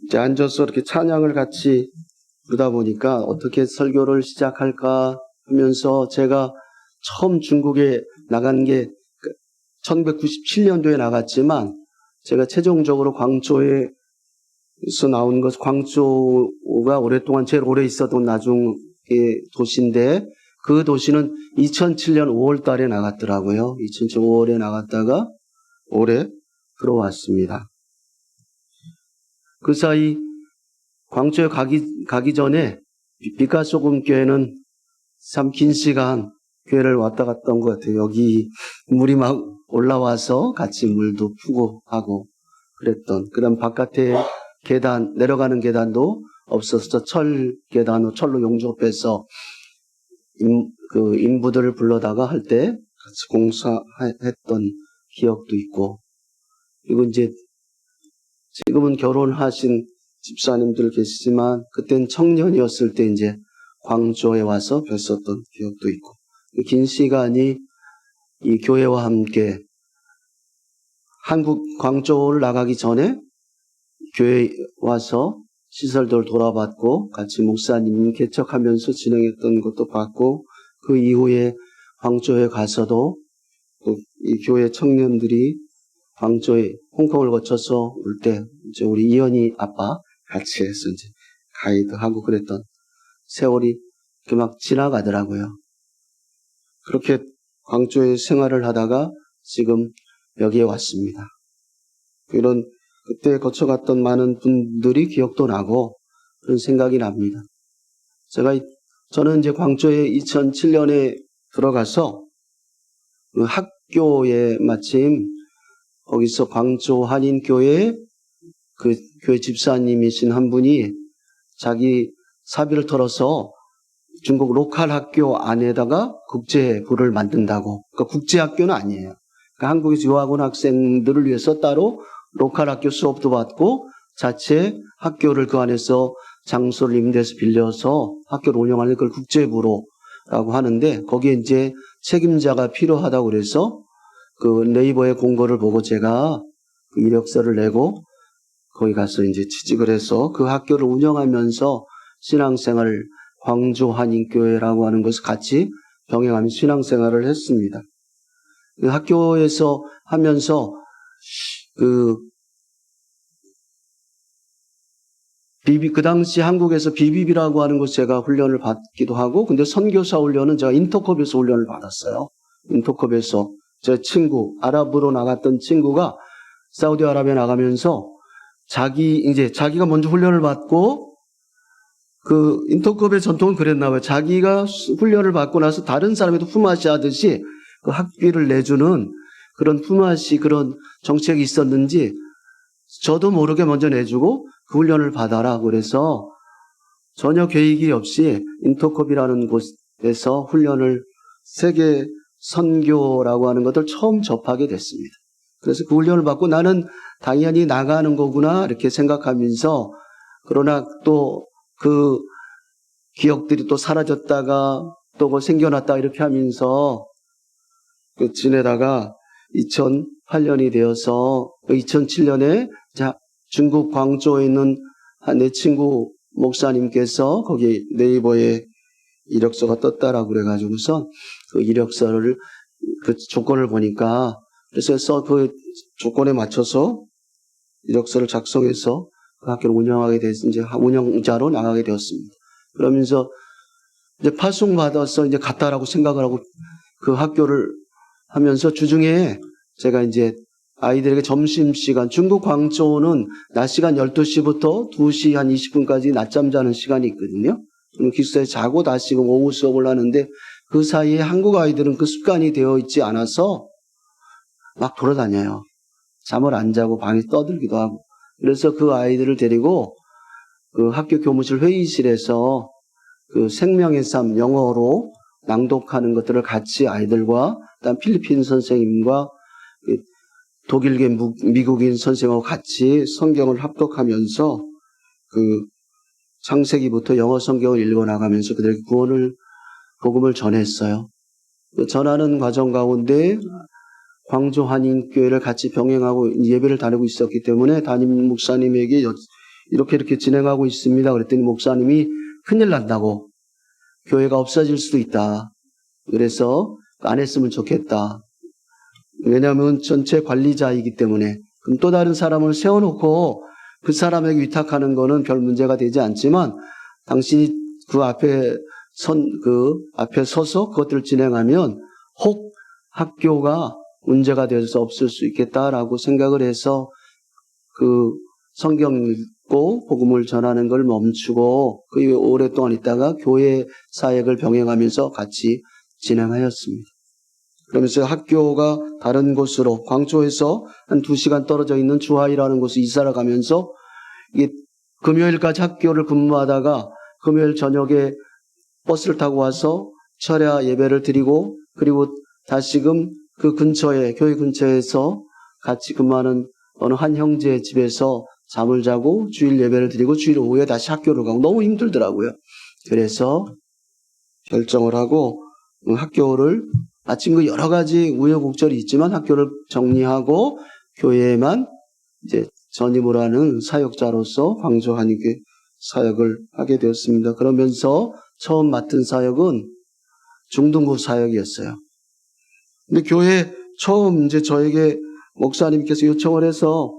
이제 앉아서 이렇게 찬양을 같이 부르다 보니까 어떻게 설교를 시작할까 하면서 제가 처음 중국에 나간 게 1997년도에 나갔지만 제가 최종적으로 광저우에서 나온 것, 광저우가 오랫동안 제일 오래 있었던 나중의 도시인데 그 도시는 2007년 5월 달에 나갔더라고요. 2007년 5월에 나갔다가 올해 들어왔습니다. 그 사이 광저우에 가기 전에 비카소금 교회는 참 긴 시간 교회를 왔다 갔다 한 것 같아요. 여기 물이 막 올라와서 같이 물도 푸고 하고 그랬던. 그다음 바깥에 계단, 내려가는 계단도 없어서 철 계단으로 철로 용접해서 인부들을 불러다가 할 때 같이 공사했던 기억도 있고. 그리고 이제 지금은 결혼하신 집사님들 계시지만 그땐 청년이었을 때 이제 광저우에 와서 뵀었던 기억도 있고. 긴 시간이 이 교회와 함께 광저우를 나가기 전에 교회에 와서 시설들 돌아봤고 같이 목사님 개척하면서 진행했던 것도 봤고 그 이후에 광저우에 가서도 또 이 교회 청년들이 광저우에 홍콩을 거쳐서 올 때 이제 우리 이현이 아빠 같이 해서 이제 가이드하고 그랬던 세월이 이렇게 막 지나가더라고요. 그렇게 광저우에 생활을 하다가 지금 여기에 왔습니다. 이런 그때 거쳐갔던 많은 분들이 기억도 나고 그런 생각이 납니다. 저는 이제 광저우에 2007년에 들어가서 그 학교에 마침 거기서 광저우 한인교회 그 교회 집사님이신 한 분이 자기 사비를 털어서 중국 로컬 학교 안에다가 국제부를 만든다고. 그러니까 국제학교는 아니에요. 그러니까 한국에서 유학 온 학생들을 위해서 따로 로컬 학교 수업도 받고 자체 학교를 그 안에서 장소를 임대해서 빌려서 학교를 운영하는 걸 국제부로라고 하는데 거기에 이제 책임자가 필요하다고 그래서 그 네이버의 공고를 보고 제가 그 이력서를 내고 거기 가서 이제 취직을 해서 그 학교를 운영하면서 신앙생활을 광저우 한인교회라고 하는 것을 같이 병행하면서 신앙생활을 했습니다. 그 학교에서 하면서 그 당시 한국에서 비비비라고 하는 곳 제가 훈련을 받기도 하고 근데 선교사 훈련은 제가 인터컵에서 훈련을 받았어요. 인터컵에서 제 친구, 아랍으로 나갔던 친구가 사우디아라비아 나가면서 자기가 먼저 훈련을 받고 그 인터컵의 전통은 그랬나 봐요. 자기가 훈련을 받고 나서 다른 사람에도 품앗이 하듯이 그 학비를 내주는 그런 품앗이 그런 정책이 있었는지 저도 모르게 먼저 내주고 그 훈련을 받아라. 그래서 전혀 계획이 없이 인터컵이라는 곳에서 훈련을 세계 선교라고 하는 것을 처음 접하게 됐습니다. 그래서 그 훈련을 받고 나는 당연히 나가는 거구나 이렇게 생각하면서 그러나 또 그 기억들이 또 사라졌다가 또 뭐 생겨났다 이렇게 하면서 지내다가 2008년이 되어서 2007년에 중국 광저우에 있는 내 친구 목사님께서 거기 네이버에 이력서가 떴다라고 그래가지고서 그 이력서를 그 조건을 보니까 그래서 그 조건에 맞춰서 이력서를 작성해서 그 학교를 운영하게 돼서 이제 운영자로 나가게 되었습니다. 그러면서 이제 파송 받아서 이제 갔다라고 생각을 하고 그 학교를 하면서 주중에 제가 이제 아이들에게 점심시간, 중국 광저우는 낮 시간 12시부터 2시 한 20분까지 낮잠 자는 시간이 있거든요. 기숙사에 자고 다시 오후 수업을 하는데 그 사이에 한국 아이들은 그 습관이 되어 있지 않아서 막 돌아다녀요. 잠을 안 자고 방에 떠들기도 하고. 그래서 그 아이들을 데리고 그 학교 교무실 회의실에서 그 생명의 삶 영어로 낭독하는 것들을 같이 아이들과 그다음 필리핀 선생님과 독일계 미국인 선생하고 같이 성경을 합독하면서 그 창세기부터 영어 성경을 읽어나가면서 그들에게 복음을 전했어요. 그 전하는 과정 가운데 광저우 한인교회를 같이 병행하고 예배를 다니고 있었기 때문에 담임 목사님에게 이렇게 진행하고 있습니다. 그랬더니 목사님이 큰일 난다고. 교회가 없어질 수도 있다. 그래서 안 했으면 좋겠다. 왜냐하면 전체 관리자이기 때문에. 그럼 또 다른 사람을 세워놓고 그 사람에게 위탁하는 거는 별 문제가 되지 않지만 당신이 그 앞에 서서 그것들을 진행하면 혹 학교가 문제가 될 수 없을 수 있겠다라고 생각을 해서 그 성경 읽고 복음을 전하는 걸 멈추고 그 오랫동안 있다가 교회 사역을 병행하면서 같이 진행하였습니다. 그러면서 학교가 다른 곳으로 광초에서 한 2시간 떨어져 있는 주하이라는 곳에 이사를 가면서 이게 금요일까지 학교를 근무하다가 금요일 저녁에 버스를 타고 와서 철야 예배를 드리고 그리고 다시금 그 근처에 교회 근처에서 같이 근무하는 어느 한 형제의 집에서 잠을 자고 주일 예배를 드리고 주일 오후에 다시 학교를 가고 너무 힘들더라고요. 그래서 결정을 하고 학교를 마침 그 여러 가지 우여곡절이 있지만 학교를 정리하고 교회에만 이제 전임을 하는 사역자로서 광주 한의교회 사역을 하게 되었습니다. 그러면서 처음 맡은 사역은 중등부 사역이었어요. 근데 교회 처음 이제 저에게 목사님께서 요청을 해서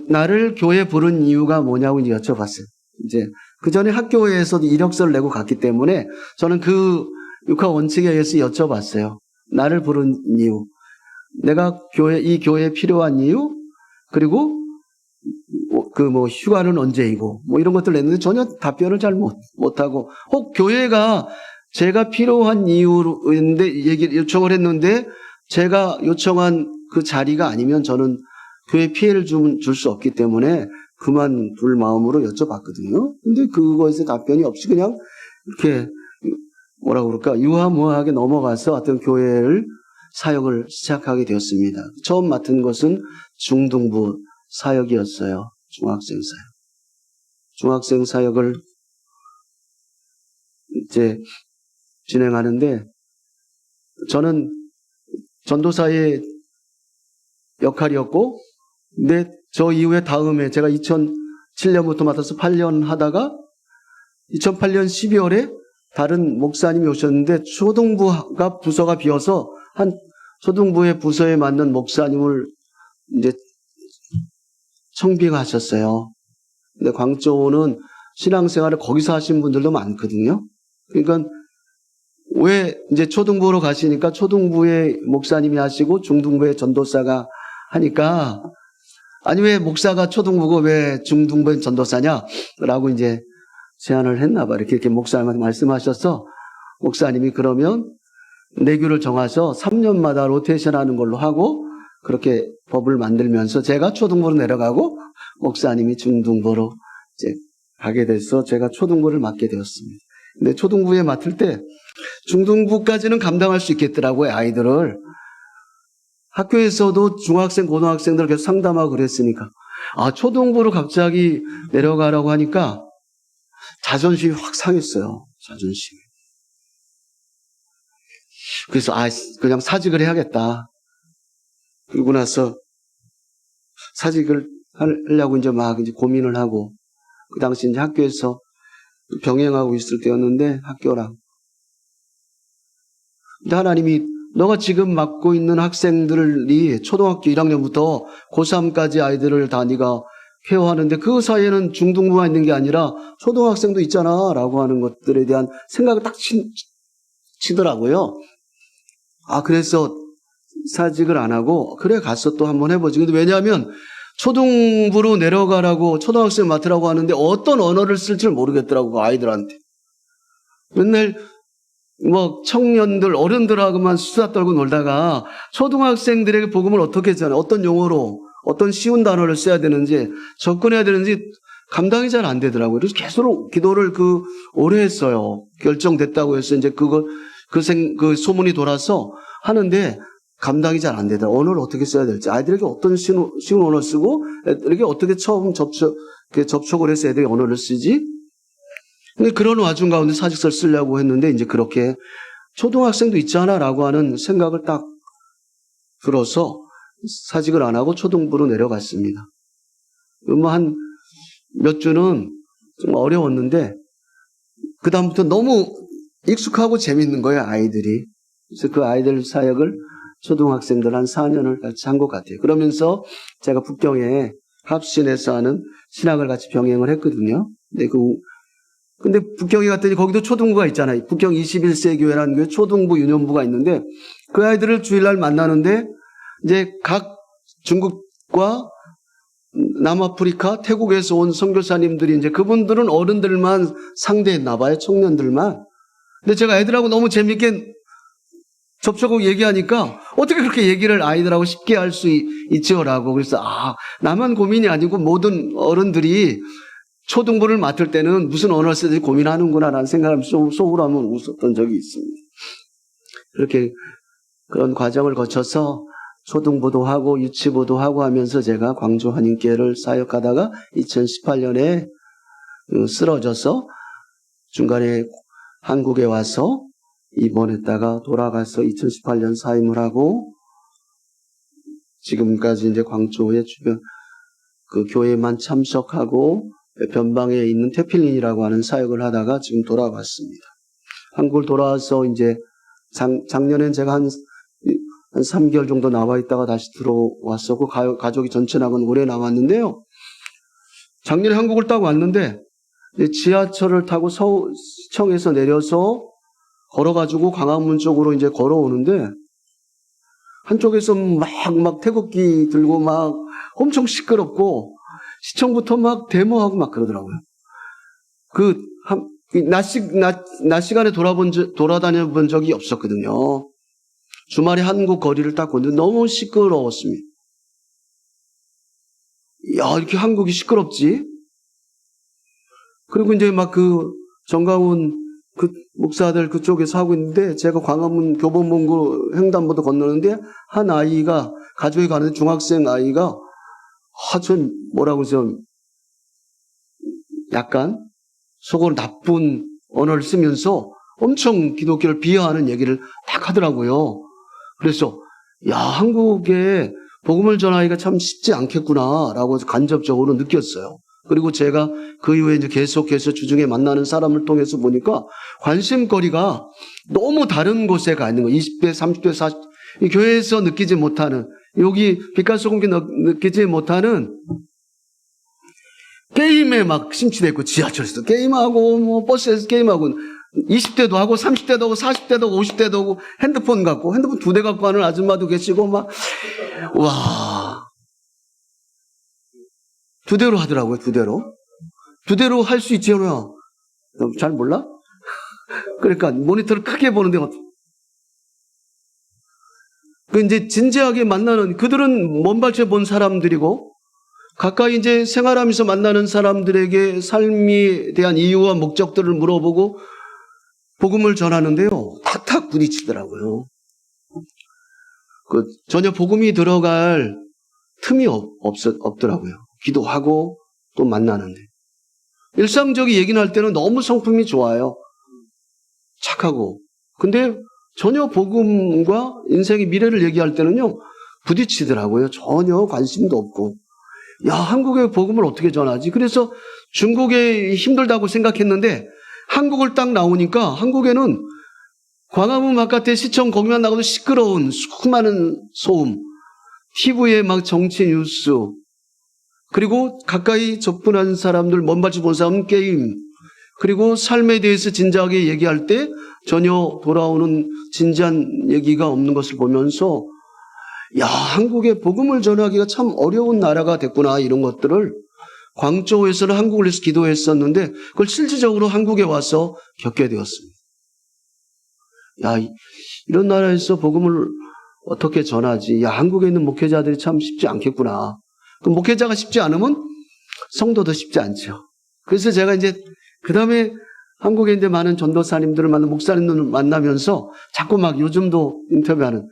나를 교회 부른 이유가 뭐냐고 이제 여쭤봤어요. 이제 그 전에 학교에서도 이력서를 내고 갔기 때문에 저는 그 육하 원칙에 의해서 여쭤봤어요. 나를 부른 이유, 내가 이 교회에 필요한 이유, 그리고 휴가는 언제이고 이런 것들 냈는데 전혀 답변을 잘 못하고 혹 교회가 제가 필요한 이유인데 요청을 했는데 제가 요청한 그 자리가 아니면 저는 교회에 피해를 줄 수 없기 때문에 그만둘 마음으로 여쭤봤거든요. 근데 그거에서 답변이 없이 그냥 이렇게 유화무화하게 넘어가서 어떤 교회를 사역을 시작하게 되었습니다. 처음 맡은 것은 중등부 사역이었어요. 중학생 사역. 중학생 사역을 이제 진행하는데 저는 전도사의 역할이었고 근데 저 이후에 다음에 제가 2007년부터 맡아서 8년 하다가 2008년 12월에 다른 목사님이 오셨는데 초등부가 부서가 비어서 한 초등부의 부서에 맞는 목사님을 이제 청빙하셨어요. 근데 광저우는 신앙생활을 거기서 하신 분들도 많거든요. 그러니까 왜 이제 초등부로 가시니까 초등부의 목사님이 하시고 중등부의 전도사가 하니까 아니 왜 목사가 초등부고 왜 중등부의 전도사냐라고 이제 제안을 했나 봐. 이렇게 목사님한테 말씀하셔서 목사님이 그러면 내규를 정하셔 3년마다 로테이션 하는 걸로 하고 그렇게 법을 만들면서 제가 초등부로 내려가고 목사님이 중등부로 이제 가게 돼서 제가 초등부를 맡게 되었습니다. 근데 초등부에 맡을 때 중등부까지는 감당할 수 있겠더라고요, 아이들을. 학교에서도 중학생, 고등학생들 계속 상담하고 그랬으니까. 초등부로 갑자기 내려가라고 하니까 자존심이 확 상했어요. 자존심이. 그래서 그냥 사직을 해야겠다. 그러고 나서 사직을 하려고 이제 고민을 하고 그 당시 이제 학교에서 병행하고 있을 때였는데 학교랑. 근데 하나님이 너가 지금 맡고 있는 학생들이 초등학교 1학년부터 고3까지 아이들을 다 네가 케어하는데 그 사이에는 중등부가 있는 게 아니라 초등학생도 있잖아 라고 하는 것들에 대한 생각을 딱 치더라고요. 그래서 사직을 안 하고 그래 가서 또 한번 해보지. 근데 왜냐하면 초등부로 내려가라고 초등학생 맡으라고 하는데 어떤 언어를 쓸지를 모르겠더라고 아이들한테. 맨날 청년들 어른들하고만 수다 떨고 놀다가 초등학생들에게 복음을 어떻게 전해 어떤 용어로 어떤 쉬운 단어를 써야 되는지 접근해야 되는지 감당이 잘 안 되더라고요. 그래서 계속 기도를 오래 했어요. 결정됐다고 해서 이제 그 소문이 돌아서 하는데 감당이 잘 안 되더라고요. 언어를 어떻게 써야 될지 아이들에게 어떤 쉬운 언어 쓰고 애들에게 어떻게 처음 접촉을 해서 애들이 언어를 쓰지. 근데 그런 와중 가운데 사직서를 쓰려고 했는데 이제 그렇게 초등학생도 있잖아라고 하는 생각을 딱 들어서 사직을 안 하고 초등부로 내려갔습니다. 뭐 한 몇 주는 좀 어려웠는데 그다음부터 너무 익숙하고 재밌는 거예요, 아이들이. 그래서 그 아이들 사역을 초등학생들 한 4년을 같이 한 것 같아요. 그러면서 제가 북경에 합신에서 하는 신학을 같이 병행을 했거든요. 근데 북경에 갔더니 거기도 초등부가 있잖아요. 북경 21세 교회라는 교회 초등부 유년부가 있는데 그 아이들을 주일날 만나는데 이제 각 중국과 남아프리카, 태국에서 온 선교사님들이 이제 그분들은 어른들만 상대했나 봐요. 청년들만. 근데 제가 애들하고 너무 재밌게 접촉하고 얘기하니까 어떻게 그렇게 얘기를 아이들하고 쉽게 할 수 있지요라고. 그래서 나만 고민이 아니고 모든 어른들이 초등부를 맡을 때는 무슨 언어를 써야 될지 고민하는구나라는 생각을 속으로 한번 웃었던 적이 있습니다. 그렇게 그런 과정을 거쳐서 초등부도 하고 유치부도 하고 하면서 제가 광주 한인교회를 사역하다가 2018년에 쓰러져서 중간에 한국에 와서 입원했다가 돌아가서 2018년 사임을 하고 지금까지 이제 광주의 주변 그 교회만 참석하고 변방에 있는 태필린이라고 하는 사역을 하다가 지금 돌아왔습니다. 한국을 돌아와서 이제 작년엔 제가 한 3개월 정도 나와 있다가 다시 들어왔었고 가족이 전체 나가는 오래 나왔는데요. 작년에 한국을 딱 왔는데 지하철을 타고 시청에서 내려서 걸어가지고 광화문 쪽으로 이제 걸어오는데 한쪽에서 막 태극기 들고 막 엄청 시끄럽고 시청부터 막 데모하고 막 그러더라고요. 낮 시간에 돌아다녀 본 적이 없었거든요. 주말에 한국 거리를 딱 걷는데 너무 시끄러웠습니다. 야, 이렇게 한국이 시끄럽지? 그리고 이제 막 정가운 목사들 그쪽에서 하고 있는데 제가 광화문 교보문고 횡단보도 건너는데 한 아이가 가족이 가는데 중학생 아이가 좀 약간 속으로 나쁜 언어를 쓰면서 엄청 기독교를 비하하는 얘기를 딱 하더라고요. 그래서 한국에 복음을 전하기가 참 쉽지 않겠구나라고 간접적으로 느꼈어요. 그리고 제가 그 이후에 이제 계속해서 주중에 만나는 사람을 통해서 보니까 관심거리가 너무 다른 곳에 가 있는 거예요. 20대, 30대, 40대 교회에서 느끼지 못하는 여기 빛깔 소금기 느끼지 못하는 게임에 막 심취돼 있고 지하철에서 게임하고 뭐 버스에서 게임하고 20대도 하고 30대도 하고 40대도 하고 50대도 하고 핸드폰 2대 갖고 하는 아줌마도 계시고 막 와 2대로 하더라고요. 2대로 할 수 있지요. 너 잘 몰라? 그러니까 모니터를 크게 보는데 이제 진지하게 만나는 그들은 먼발치에 본 사람들이고 가까이 이제 생활하면서 만나는 사람들에게 삶에 대한 이유와 목적들을 물어보고 복음을 전하는데요. 탁탁 부딪히더라고요. 전혀 복음이 들어갈 틈이 없더라고요. 기도하고 또 만나는데. 일상적인 얘기는 할 때는 너무 성품이 좋아요. 착하고. 근데 전혀 복음과 인생의 미래를 얘기할 때는요. 부딪히더라고요. 전혀 관심도 없고. 한국의 복음을 어떻게 전하지? 그래서 중국에 힘들다고 생각했는데 한국을 딱 나오니까 한국에는 광화문 바깥에 시청 거기만 나가도 시끄러운 수많은 소음, TV에 막 정치 뉴스, 그리고 가까이 접근한 사람들, 먼발치 본 사람 게임, 그리고 삶에 대해서 진지하게 얘기할 때 전혀 돌아오는 진지한 얘기가 없는 것을 보면서 한국에 복음을 전하기가 참 어려운 나라가 됐구나 이런 것들을 광저우에서는 한국을 위해서 기도했었는데 그걸 실질적으로 한국에 와서 겪게 되었습니다. 이런 나라에서 복음을 어떻게 전하지? 한국에 있는 목회자들이 참 쉽지 않겠구나. 그 목회자가 쉽지 않으면 성도도 쉽지 않죠. 그래서 제가 이제 그 다음에 한국에 이제 많은 전도사님들을 목사님들을 만나면서 자꾸 막 요즘도 인터뷰하는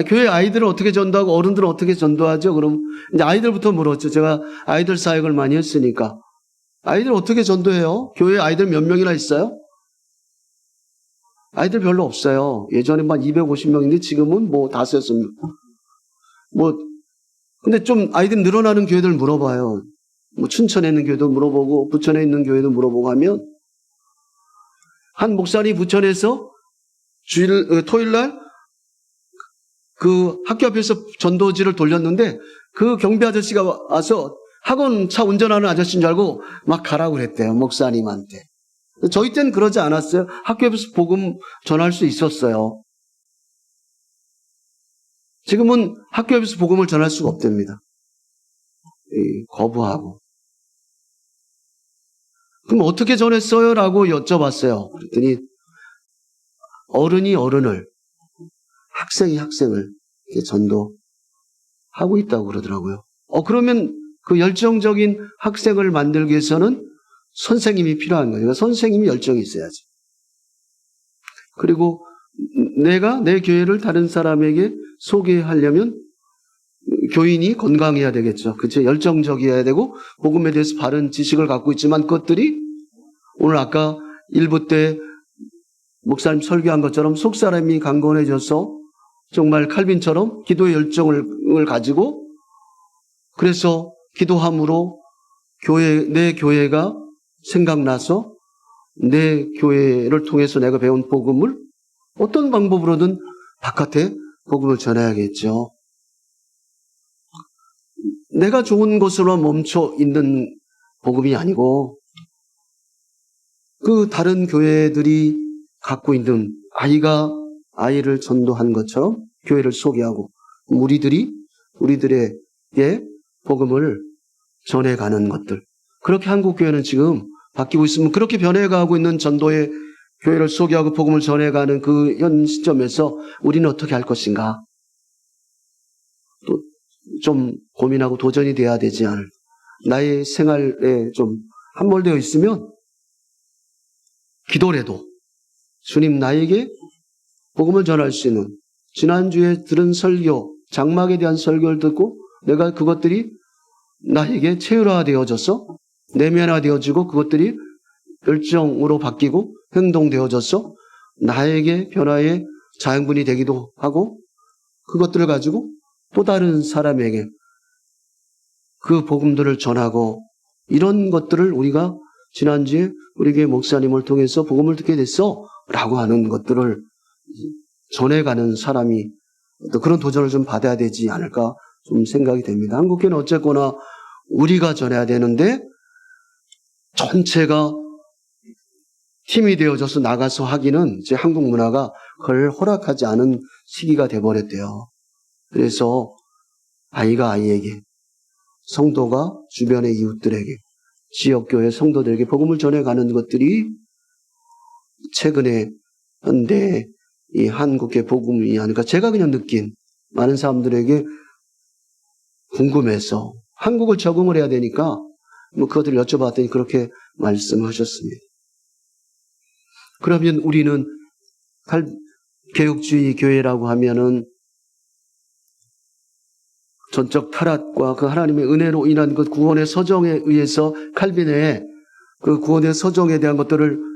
교회 아이들을 어떻게 전도하고 어른들은 어떻게 전도하죠? 그럼 이제 아이들부터 물었죠. 제가 아이들 사역을 많이 했으니까. 아이들 어떻게 전도해요? 교회 아이들 몇 명이나 있어요? 아이들 별로 없어요. 예전에 막 250명인데 지금은 뭐 5-6명. 근데 좀 아이들 늘어나는 교회들 물어봐요. 뭐 춘천에 있는 교회도 물어보고 부천에 있는 교회도 물어보고 하면 한 목사님 부천에서 토요일 날 그 학교 앞에서 전도지를 돌렸는데 그 경비 아저씨가 와서 학원 차 운전하는 아저씨인 줄 알고 막 가라고 그랬대요. 목사님한테. 저희 때는 그러지 않았어요. 학교 앞에서 복음 전할 수 있었어요. 지금은 학교 앞에서 복음을 전할 수가 없답니다. 거부하고. 그럼 어떻게 전했어요? 라고 여쭤봤어요. 그랬더니 어른이 어른을, 학생이 학생을 이렇게 전도하고 있다고 그러더라고요. 그러면 그 열정적인 학생을 만들기 위해서는 선생님이 필요한 거예요. 선생님이 열정이 있어야지. 그리고 내가 내 교회를 다른 사람에게 소개하려면 교인이 건강해야 되겠죠. 그치? 열정적이어야 되고 복음에 대해서 바른 지식을 갖고 있지만 그것들이 오늘 아까 일부 때 목사님 설교한 것처럼 속사람이 강건해져서 정말 칼빈처럼 기도의 열정을 가지고 그래서 기도함으로 내 교회가 생각나서 내 교회를 통해서 내가 배운 복음을 어떤 방법으로든 바깥에 복음을 전해야겠죠. 내가 좋은 것으로 멈춰 있는 복음이 아니고 그 다른 교회들이 갖고 있는 아이를 전도한 것처럼 교회를 소개하고 우리들에게 복음을 전해가는 것들. 그렇게 한국 교회는 지금 바뀌고 있으면 그렇게 변해가고 있는 전도의 교회를 소개하고 복음을 전해가는 그 현 시점에서 우리는 어떻게 할 것인가? 또 좀 고민하고 도전이 돼야 되지 않을. 나의 생활에 좀 함몰되어 있으면 기도라도 주님 나에게 복음을 전할 수 있는 지난주에 들은 설교, 장막에 대한 설교를 듣고 내가 그것들이 나에게 체율화되어져서 내면화되어지고 그것들이 열정으로 바뀌고 행동되어져서 나에게 변화의 자양분이 되기도 하고 그것들을 가지고 또 다른 사람에게 그 복음들을 전하고 이런 것들을 우리가 지난주에 우리 교회 목사님을 통해서 복음을 듣게 됐어 라고 하는 것들을 전해가는 사람이 또 그런 도전을 좀 받아야 되지 않을까 좀 생각이 됩니다. 한국교회는 어쨌거나 우리가 전해야 되는데 전체가 팀이 되어져서 나가서 하기는 이제 한국 문화가 그걸 허락하지 않은 시기가 돼버렸대요. 그래서 아이가 아이에게, 성도가 주변의 이웃들에게, 지역교회 성도들에게 복음을 전해가는 것들이 최근에 현대 이 한국의 복음이 아닐까 제가 그냥 느낀 많은 사람들에게 궁금해서 한국을 적응을 해야 되니까 뭐 그것들을 여쭤봤더니 그렇게 말씀하셨습니다. 그러면 우리는 개혁주의 교회라고 하면은 전적 타락과 그 하나님의 은혜로 인한 그 구원의 서정에 의해서 칼빈의 그 구원의 서정에 대한 것들을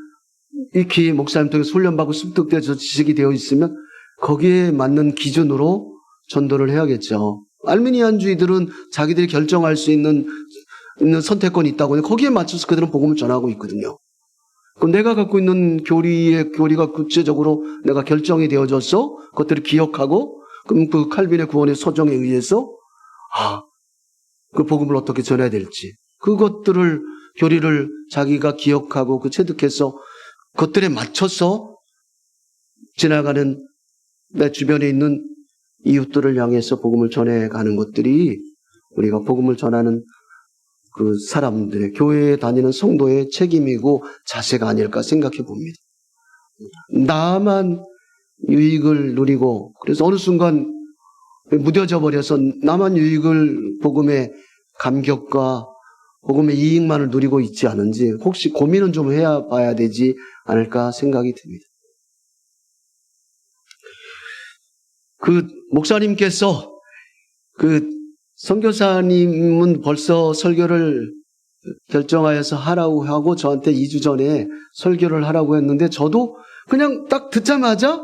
익히 목사님 통해서 훈련받고 습득돼서 지식이 되어 있으면 거기에 맞는 기준으로 전도를 해야겠죠. 알미니안주의들은 자기들이 결정할 수 있는 선택권이 있다고 해서 거기에 맞춰서 그들은 복음을 전하고 있거든요. 그럼 내가 갖고 있는 교리가 구체적으로 내가 결정이 되어져서 그것들을 기억하고 그럼 그 칼빈의 구원의 서정에 의해서 그 복음을 어떻게 전해야 될지 그것들을 교리를 자기가 기억하고 그 체득해서 그것들에 맞춰서 지나가는 내 주변에 있는 이웃들을 향해서 복음을 전해가는 것들이 우리가 복음을 전하는 그 사람들의 교회에 다니는 성도의 책임이고 자세가 아닐까 생각해 봅니다. 나만 유익을 누리고 그래서 어느 순간 무뎌져 버려서 나만 유익을 복음의 감격과 복음의 이익만을 누리고 있지 않은지 혹시 고민은 좀 해야 봐야 되지 않을까 생각이 듭니다. 그 목사님께서 그 선교사님은 벌써 설교를 결정하여서 하라고 하고 저한테 2주 전에 설교를 하라고 했는데 저도 그냥 딱 듣자마자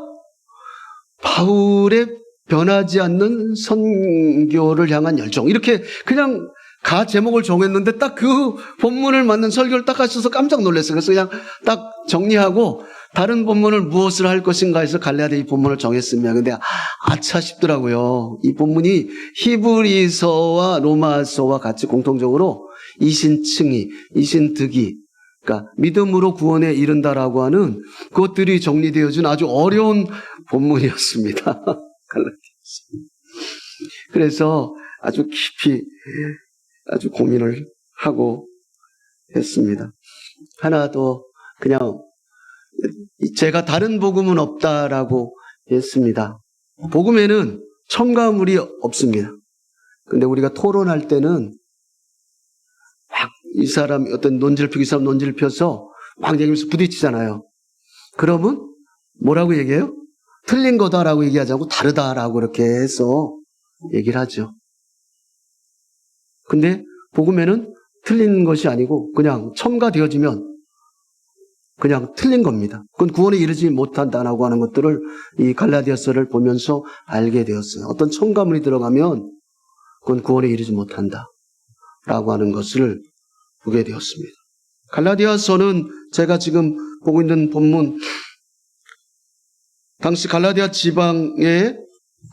바울의 변하지 않는 선교를 향한 열정 이렇게 그냥 가 제목을 정했는데 딱 그 본문을 맞는 설교를 딱 하셔서 깜짝 놀랐어요. 그래서 그냥 딱 정리하고 다른 본문을 무엇을 할 것인가 해서 갈라디아 이 본문을 정했습니다. 근데 아차 싶더라고요. 이 본문이 히브리서와 로마서와 같이 공통적으로 이신칭의, 이신득의, 그러니까 믿음으로 구원에 이른다라고 하는 그것들이 정리되어진 아주 어려운 본문이었습니다. 갈라디아서. 그래서 아주 깊이 아주 고민을 하고 했습니다. 하나 더 그냥 제가 다른 복음은 없다라고 했습니다. 복음에는 첨가물이 없습니다. 근데 우리가 토론할 때는 막 이 사람이 어떤 논지를 펴고 이 사람 논지를 펴서 막 얘기하면서 부딪히잖아요. 그러면 뭐라고 얘기해요? 틀린 거다라고 얘기하지 않고 다르다라고 이렇게 해서 얘기를 하죠. 근데 복음에는 틀린 것이 아니고 그냥 첨가되어지면 그냥 틀린 겁니다. 그건 구원에 이르지 못한다라고 하는 것들을 이 갈라디아서를 보면서 알게 되었어요. 어떤 첨가물이 들어가면 그건 구원에 이르지 못한다라고 하는 것을 보게 되었습니다. 갈라디아서는 제가 지금 보고 있는 본문, 당시 갈라디아 지방에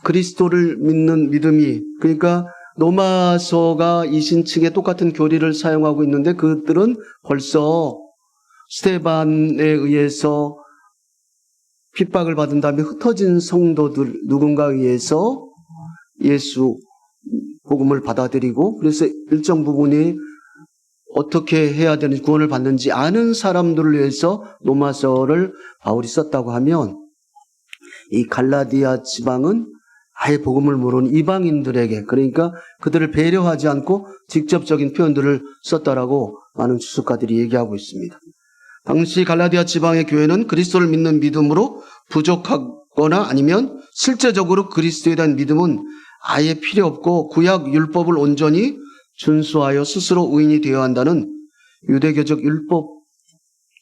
그리스도를 믿는 믿음이, 그러니까 로마서가 이신층의 똑같은 교리를 사용하고 있는데 그들은 벌써 스데반에 의해서 핍박을 받은 다음에 흩어진 성도들 누군가에 의해서 예수 복음을 받아들이고, 그래서 일정 부분이 어떻게 해야 되는지 구원을 받는지 아는 사람들을 위해서 로마서를 바울이 썼다고 하면, 이 갈라디아 지방은 아예 복음을 모르는 이방인들에게, 그러니까 그들을 배려하지 않고 직접적인 표현들을 썼다라고 많은 주석가들이 얘기하고 있습니다. 당시 갈라디아 지방의 교회는 그리스도를 믿는 믿음으로 부족하거나 아니면 실제적으로 그리스도에 대한 믿음은 아예 필요 없고 구약 율법을 온전히 준수하여 스스로 의인이 되어야 한다는 유대교적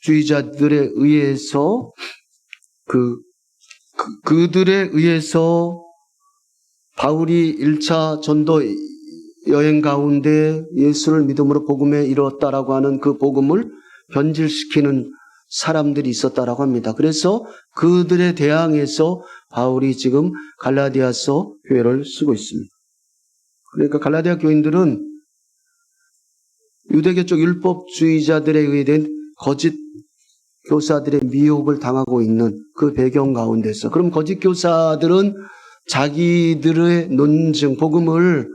율법주의자들에 의해서 그들에 의해서 바울이 1차 전도 여행 가운데 예수를 믿음으로 복음에 이르렀다라고 하는 그 복음을 변질시키는 사람들이 있었다라고 합니다. 그래서 그들에 대항해서 바울이 지금 갈라디아서 교회를 쓰고 있습니다. 그러니까 갈라디아 교인들은 유대교 쪽 율법주의자들에 의해 거짓 교사들의 미혹을 당하고 있는 그 배경 가운데서, 그럼 거짓 교사들은 자기들의 논증, 복음을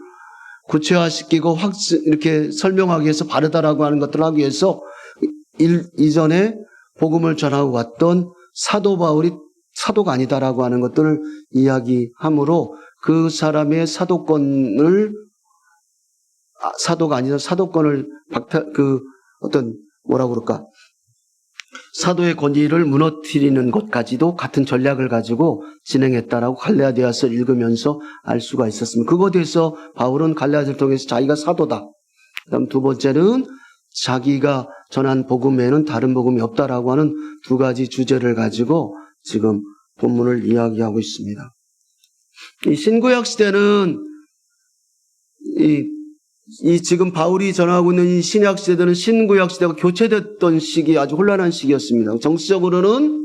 구체화시키고 이렇게 설명하기 위해서 바르다라고 하는 것들을 하기 위해서 이전에 복음을 전하고 왔던 사도 바울이 사도가 아니다라고 하는 것들을 이야기하므로 그 사람의 사도권을 사도가 아니라 사도권을 사도의 권위를 무너뜨리는 것까지도 같은 전략을 가지고 진행했다라고 갈라디아서를 읽으면서 알 수가 있었습니다. 그것에 대해서 바울은 갈라디아서를 통해서 자기가 사도다. 그다음 두 번째는 자기가 전한 복음에는 다른 복음이 없다라고 하는 두 가지 주제를 가지고 지금 본문을 이야기하고 있습니다. 이 신구약 시대는 이 지금 바울이 전하고 있는 이 신약 시대는 신구약 시대가 교체됐던 시기, 아주 혼란한 시기였습니다. 정치적으로는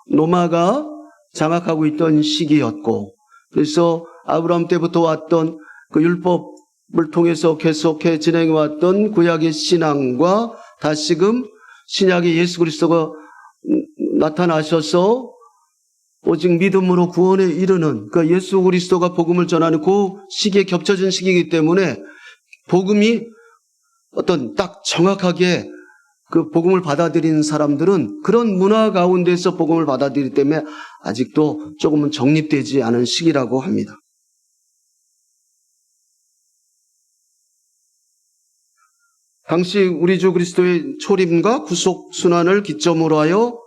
로마가 장악하고 있던 시기였고, 그래서 아브라함 때부터 왔던 그 율법을 통해서 계속해 진행해 왔던 구약의 신앙과 다시금 신약의 예수 그리스도가 나타나셔서 오직 믿음으로 구원에 이르는, 그러니까 예수 그리스도가 복음을 전하는 그 시기에 겹쳐진 시기이기 때문에 복음이 어떤 딱 정확하게 그 복음을 받아들이는 사람들은 그런 문화 가운데서 복음을 받아들이기 때문에 아직도 조금은 정립되지 않은 시기라고 합니다. 당시 우리 주 그리스도의 초림과 구속 순환을 기점으로 하여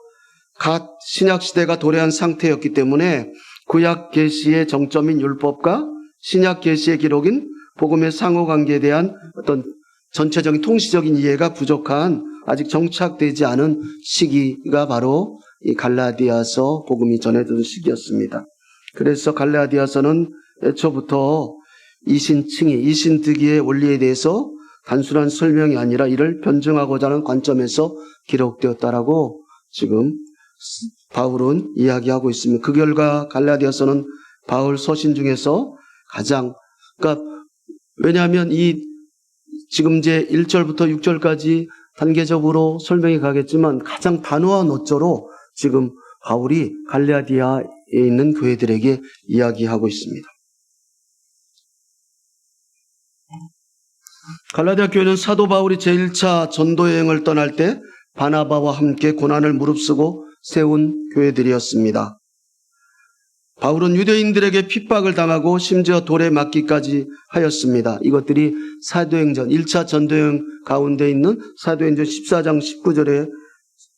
각 신약 시대가 도래한 상태였기 때문에 구약 계시의 정점인 율법과 신약 계시의 기록인 복음의 상호관계에 대한 어떤 전체적인 통시적인 이해가 부족한, 아직 정착되지 않은 시기가 바로 이 갈라디아서 복음이 전해지는 시기였습니다. 그래서 갈라디아서는 애초부터 이신득의의 원리에 대해서 단순한 설명이 아니라 이를 변증하고자 하는 관점에서 기록되었다라고 지금 바울은 이야기하고 있습니다. 그 결과 갈라디아서는 바울 서신 중에서 가장, 그러니까 왜냐하면 지금 이제 1절부터 6절까지 단계적으로 설명이 가겠지만 가장 단호한 어조로 지금 바울이 갈라디아에 있는 교회들에게 이야기하고 있습니다. 갈라디아 교회는 사도 바울이 제1차 전도 여행을 떠날 때 바나바와 함께 고난을 무릅쓰고 세운 교회들이었습니다. 바울은 유대인들에게 핍박을 당하고 심지어 돌에 맞기까지 하였습니다. 이것들이 사도행전 1차 전도여행 가운데 있는 사도행전 14장 19절에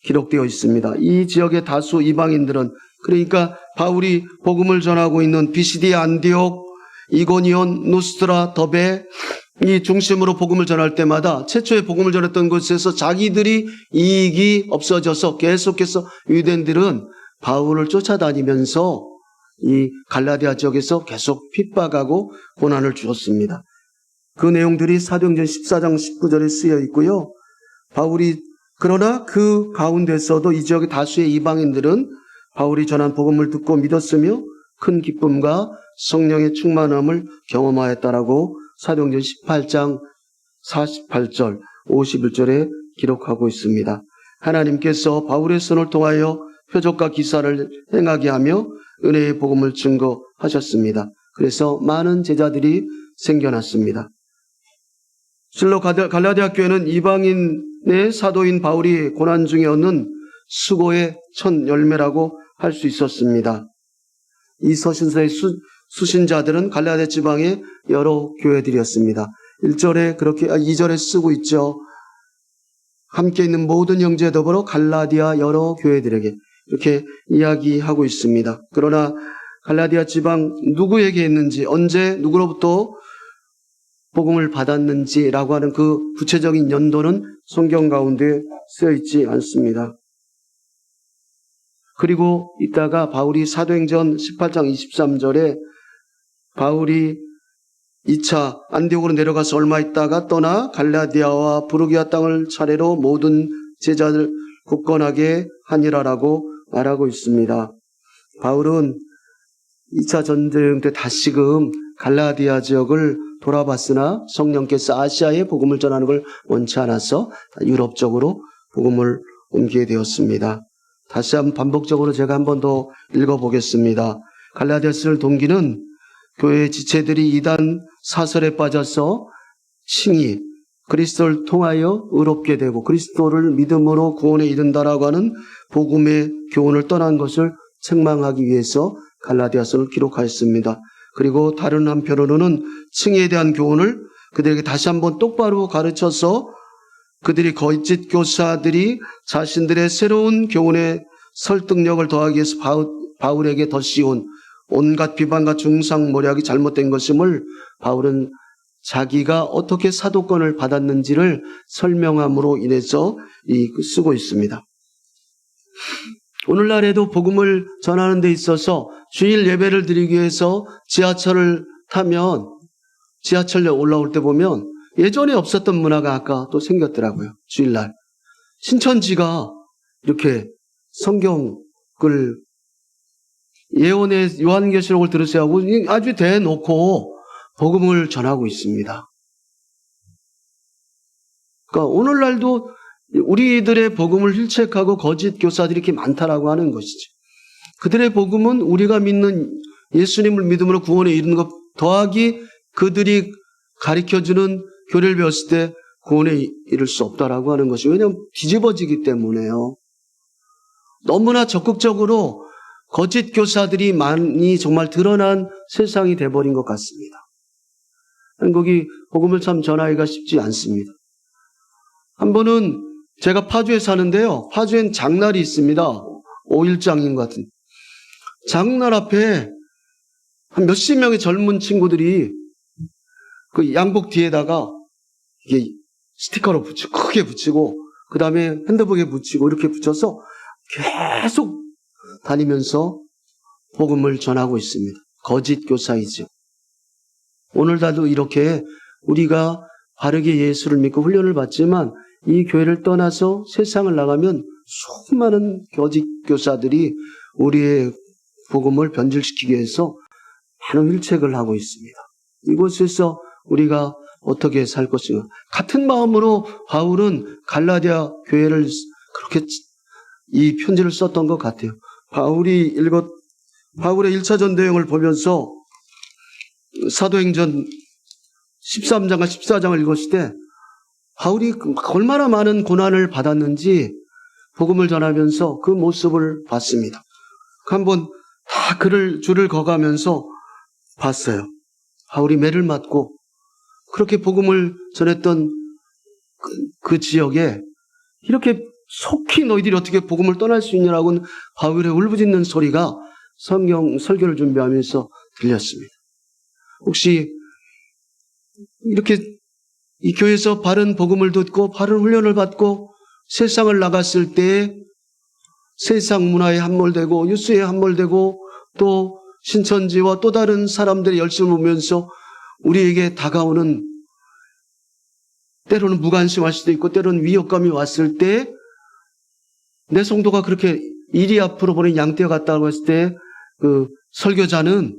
기록되어 있습니다. 이 지역의 다수 이방인들은, 그러니까 바울이 복음을 전하고 있는 비시디아, 안디옥, 이고니온, 누스트라, 더베 이 중심으로 복음을 전할 때마다 최초에 복음을 전했던 곳에서 자기들이 이익이 없어져서 계속해서 유대인들은 바울을 쫓아다니면서 이 갈라디아 지역에서 계속 핍박하고 고난을 주었습니다. 그 내용들이 사도행전 14장 19절에 쓰여 있고요. 그러나 그 가운데서도 이 지역의 다수의 이방인들은 바울이 전한 복음을 듣고 믿었으며 큰 기쁨과 성령의 충만함을 경험하였다라고 사도행전 18장 48절, 51절에 기록하고 있습니다. 하나님께서 바울의 손을 통하여 표적과 기사를 행하게 하며 은혜의 복음을 증거하셨습니다. 그래서 많은 제자들이 생겨났습니다. 실로 갈라디아 교회는 이방인의 사도인 바울이 고난 중에 얻는 수고의 첫 열매라고 할 수 있었습니다. 이 서신서의 수신자들은 갈라디아 지방의 여러 교회들이었습니다. 2절에 쓰고 있죠. 함께 있는 모든 형제 더불어 갈라디아 여러 교회들에게 이렇게 이야기하고 있습니다. 그러나 갈라디아 지방 누구에게 있는지, 언제 누구로부터 복음을 받았는지라고 하는 그 구체적인 연도는 성경 가운데 쓰여 있지 않습니다. 그리고 이따가 바울이 사도행전 18장 23절에 바울이 2차 안디옥으로 내려가서 얼마 있다가 떠나 갈라디아와 부르기아 땅을 차례로 모든 제자들 굳건하게 하니라라고 말하고 있습니다. 바울은 2차 전쟁 때 다시금 갈라디아 지역을 돌아봤으나 성령께서 아시아에 복음을 전하는 걸 원치 않아서 유럽 쪽으로 복음을 옮기게 되었습니다. 다시 한번 반복적으로 제가 한 번 더 읽어보겠습니다. 갈라디아 쓸 동기는 교회의 지체들이 이단 사설에 빠져서 칭의, 그리스도를 통하여 의롭게 되고 그리스도를 믿음으로 구원에 이른다라고 하는 복음의 교훈을 떠난 것을 책망하기 위해서 갈라디아서를 기록하였습니다. 그리고 다른 한편으로는 칭의에 대한 교훈을 그들에게 다시 한번 똑바로 가르쳐서 그들이 거짓 교사들이 자신들의 새로운 교훈에 설득력을 더하기 위해서 바울에게 더 씌운 온갖 비방과 중상모략이 잘못된 것임을 바울은 자기가 어떻게 사도권을 받았는지를 설명함으로 인해서 쓰고 있습니다. 오늘날에도 복음을 전하는 데 있어서 주일 예배를 드리기 위해서 지하철을 타면 지하철에 올라올 때 보면 예전에 없었던 문화가 아까 또 생겼더라고요. 주일날 신천지가 이렇게 성경을 예언의 요한계시록을 들으세요 하고 아주 대놓고 복음을 전하고 있습니다. 그러니까 오늘날도 우리들의 복음을 힐책하고 거짓 교사들이 이렇게 많다라고 하는 것이죠. 그들의 복음은 우리가 믿는 예수님을 믿음으로 구원에 이르는 것 더하기 그들이 가르쳐주는 교리를 배웠을 때 구원에 이를 수 없다라고 하는 것이, 왜냐하면 뒤집어지기 때문에요. 너무나 적극적으로 거짓 교사들이 많이 정말 드러난 세상이 돼버린 것 같습니다. 한국이 복음을 참 전하기가 쉽지 않습니다. 한 번은 제가 파주에 사는데요. 파주엔 장날이 있습니다. 5일장인 것 같은. 장날 앞에 한 몇십 명의 젊은 친구들이 그 양복 뒤에다가 이게 스티커로 크게 붙이고 그 다음에 핸드백에 붙이고 이렇게 붙여서 계속 다니면서 복음을 전하고 있습니다. 거짓 교사이죠. 오늘날도 이렇게 우리가 바르게 예수를 믿고 훈련을 받지만 이 교회를 떠나서 세상을 나가면 수많은 거짓 교사들이 우리의 복음을 변질시키기 위해서 많은 일책을 하고 있습니다. 이곳에서 우리가 어떻게 살 것인가. 같은 마음으로 바울은 갈라디아 교회를 그렇게 이 편지를 썼던 것 같아요. 바울의 1차 전도여행을 보면서 사도행전 13장과 14장을 읽었을 때 바울이 얼마나 많은 고난을 받았는지 복음을 전하면서 그 모습을 봤습니다. 한번 다 줄을 거가면서 봤어요. 바울이 매를 맞고 그렇게 복음을 전했던 그 지역에 이렇게 속히 너희들이 어떻게 복음을 떠날 수 있냐라고는 바울의 울부짖는 소리가 성경 설교를 준비하면서 들렸습니다. 혹시 이렇게 이 교회에서 바른 복음을 듣고 바른 훈련을 받고 세상을 나갔을 때 세상 문화에 함몰되고 뉴스에 함몰되고 또 신천지와 또 다른 사람들의 열심을 보면서 우리에게 다가오는 때로는 무관심할 수도 있고 때로는 위협감이 왔을 때 내 성도가 그렇게 이리 앞으로 보낸 양떼와 같다고 했을 때 그 설교자는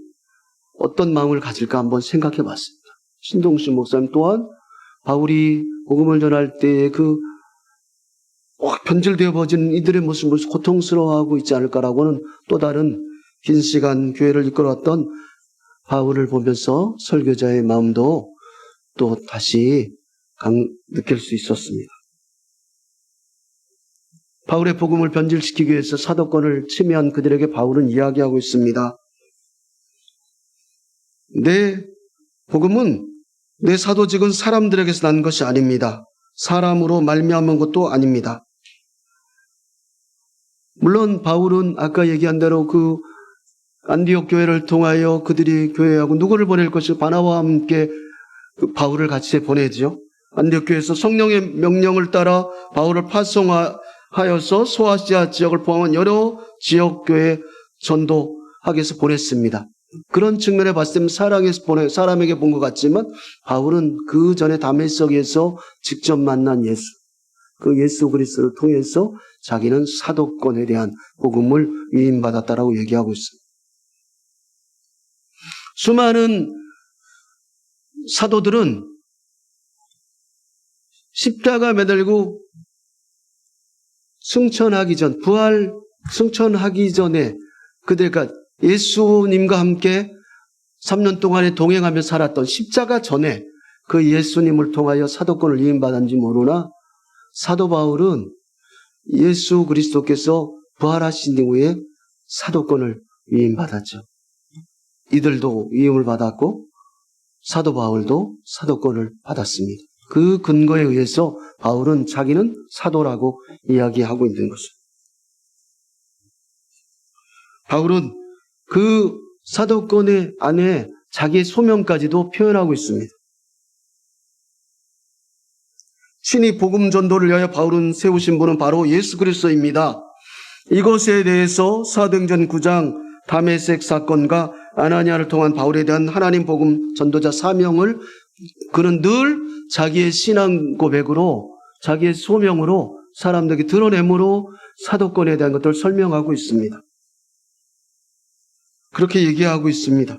어떤 마음을 가질까 한번 생각해 봤습니다. 신동식 목사님 또한 바울이 복음을 전할 때 그 변질되어 버진 이들의 모습을 고통스러워하고 있지 않을까라고는 또 다른 긴 시간 교회를 이끌어왔던 바울을 보면서 설교자의 마음도 또 다시 느낄 수 있었습니다. 바울의 복음을 변질시키기 위해서 사도권을 침해한 그들에게 바울은 이야기하고 있습니다. 내 복음은 내 사도직은 사람들에게서 난 것이 아닙니다. 사람으로 말미암은 것도 아닙니다. 물론 바울은 아까 얘기한 대로 그 안디옥 교회를 통하여 그들이 교회하고 누구를 보낼 것이 바나바와 함께 그 바울을 같이 보내죠. 안디옥 교회에서 성령의 명령을 따라 바울을 파송하여서 소아시아 지역을 포함한 여러 지역 교회 전도하기 위해서 보냈습니다. 그런 측면에 봤을 때 사람에게 본 것 같지만 바울은 그 전에 다메섹에서 직접 만난 예수, 그 예수 그리스도를 통해서 자기는 사도권에 대한 복음을 위임받았다라고 얘기하고 있습니다. 수많은 사도들은 십자가 매달고 승천하기 전에 그들과 예수님과 함께 3년 동안에 동행하며 살았던 십자가 전에 그 예수님을 통하여 사도권을 위임받았는지 모르나 사도 바울은 예수 그리스도께서 부활하신 이후에 사도권을 위임받았죠. 이들도 위임을 받았고 사도 바울도 사도권을 받았습니다. 그 근거에 의해서 바울은 자기는 사도라고 이야기하고 있는 것입니다. 바울은 그 사도권의 안에 자기의 소명까지도 표현하고 있습니다. 친히 복음 전도를 위하여 바울은 세우신 분은 바로 예수 그리스도입니다. 이것에 대해서 사도행전 9장 다메섹 사건과 아나니아를 통한 바울에 대한 하나님 복음 전도자 사명을 그는 늘 자기의 신앙 고백으로 자기의 소명으로 사람들에게 드러내므로 사도권에 대한 것들을 설명하고 있습니다. 그렇게 얘기하고 있습니다.